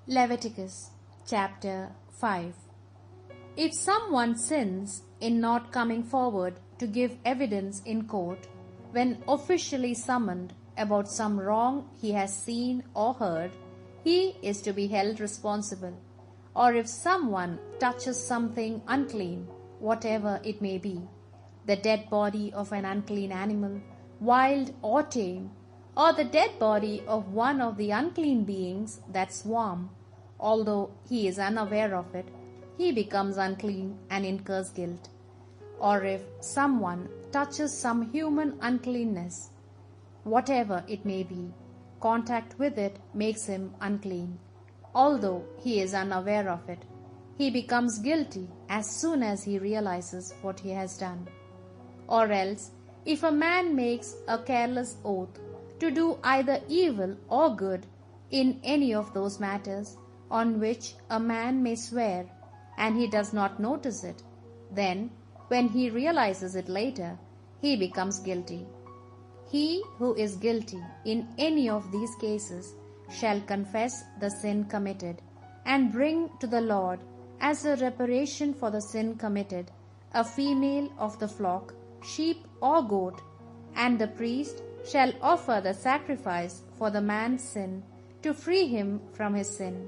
Leviticus chapter 5. If someone sins in not coming forward to give evidence in court when officially summoned about some wrong he has seen or heard, he is to be held responsible. Or if someone touches something unclean, whatever it may be, the dead body of an unclean animal, wild or tame, or the dead body of one of the unclean beings that swarm, although he is unaware of it, he becomes unclean and incurs guilt. Or if someone touches some human uncleanness, whatever it may be, contact with it makes him unclean, although he is unaware of it. He becomes guilty as soon as he realizes what he has done. Or else, if a man makes a careless oath to do either evil or good in any of those matters on which a man may swear, and he does not notice it, then, when he realizes it later, he becomes guilty. He who is guilty in any of these cases shall confess the sin committed, and bring to the Lord as a reparation for the sin committed a female of the flock, sheep or goat, and the priest shall offer the sacrifice for the man's sin to free him from his sin.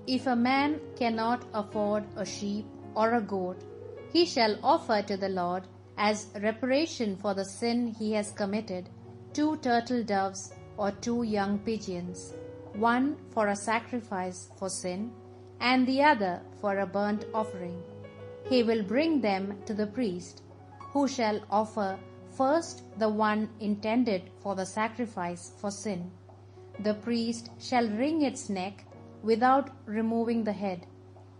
If a man cannot afford a sheep or a goat, he shall offer to the Lord as reparation for the sin he has committed 2 turtle doves or 2 young pigeons, one for a sacrifice for sin, and the other for a burnt offering. He will bring them to the priest, who shall offer first the one intended for the sacrifice for sin. The priest shall wring its neck without removing the head.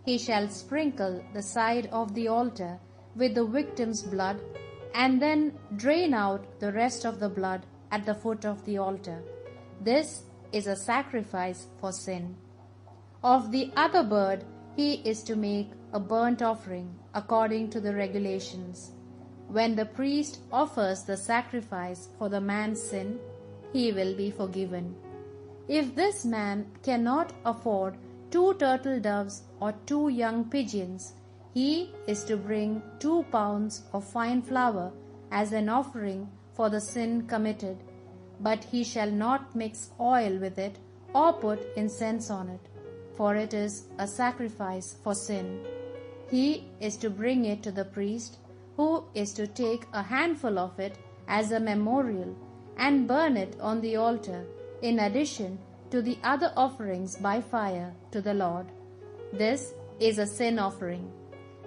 He shall sprinkle the side of the altar with the victim's blood, and then drain out the rest of the blood at the foot of the altar. This is a sacrifice for sin. Of the other bird he is to make a burnt offering according to the regulations. When the priest offers the sacrifice for the man's sin, he will be forgiven. If this man cannot afford 2 turtle doves or 2 young pigeons, he is to bring 2 pounds of fine flour as an offering for the sin committed, but he shall not mix oil with it or put incense on it, for it is a sacrifice for sin. He is to bring it to the priest, who is to take a handful of it as a memorial and burn it on the altar, in addition to the other offerings by fire to the Lord. This is a sin offering.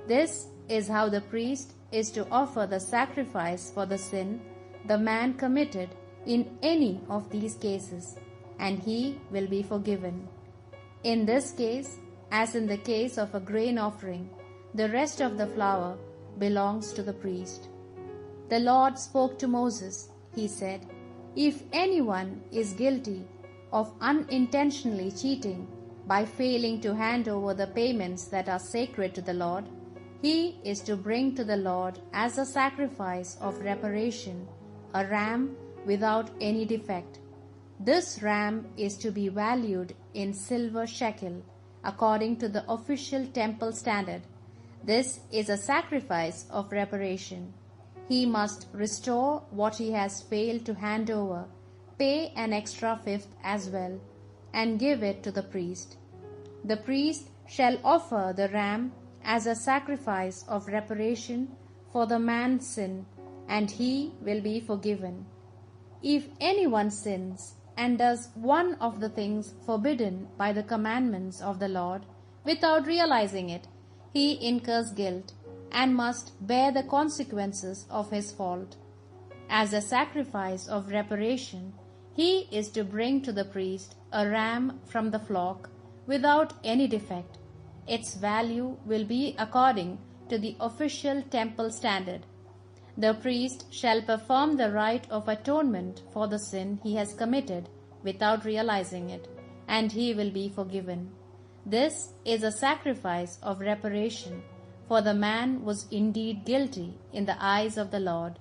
This is how the priest is to offer the sacrifice for the sin the man committed in any of these cases, and he will be forgiven. In this case, as in the case of a grain offering, the rest of the flour belongs to the priest. The Lord spoke to Moses. He said, "If anyone is guilty of unintentionally cheating by failing to hand over the payments that are sacred to the Lord, he is to bring to the Lord as a sacrifice of reparation a ram without any defect. This ram is to be valued in silver shekel according to the official temple standard. This is a sacrifice of reparation. He must restore what he has failed to hand over, pay an extra fifth as well, and give it to the priest. The priest shall offer the ram as a sacrifice of reparation for the man's sin, and he will be forgiven. If anyone sins and does one of the things forbidden by the commandments of the Lord without realizing it, he incurs guilt and must bear the consequences of his fault. As a sacrifice of reparation, he is to bring to the priest a ram from the flock without any defect. Its value will be according to the official temple standard. The priest shall perform the rite of atonement for the sin he has committed without realizing it, and he will be forgiven. This is a sacrifice of reparation, for the man was indeed guilty in the eyes of the Lord.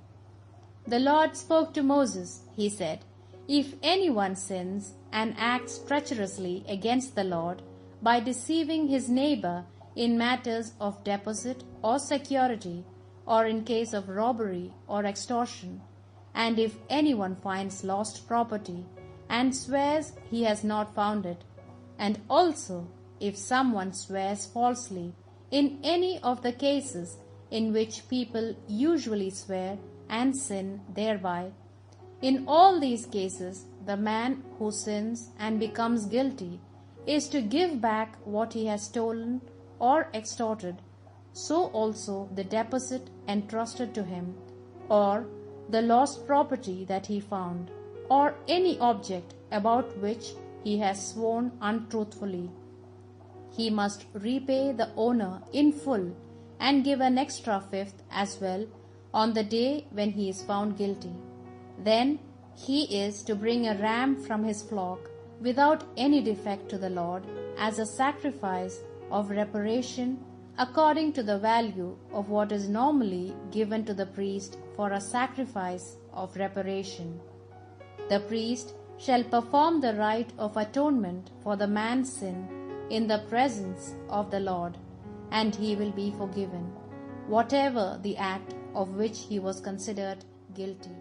The Lord spoke to Moses. He said, "If anyone sins and acts treacherously against the Lord, by deceiving his neighbor in matters of deposit or security, or in case of robbery or extortion, and if anyone finds lost property and swears he has not found it, and also if someone swears falsely in any of the cases in which people usually swear and sin thereby, in all these cases the man who sins and becomes guilty is to give back what he has stolen or extorted, so also the deposit entrusted to him, or the lost property that he found, or any object about which he has sworn untruthfully. He must repay the owner in full and give an extra fifth as well on the day when he is found guilty. Then he is to bring a ram from his flock without any defect to the Lord as a sacrifice of reparation according to the value of what is normally given to the priest for a sacrifice of reparation. The priest shall perform the rite of atonement for the man's sin in the presence of the Lord, and he will be forgiven, whatever the act of which he was considered guilty.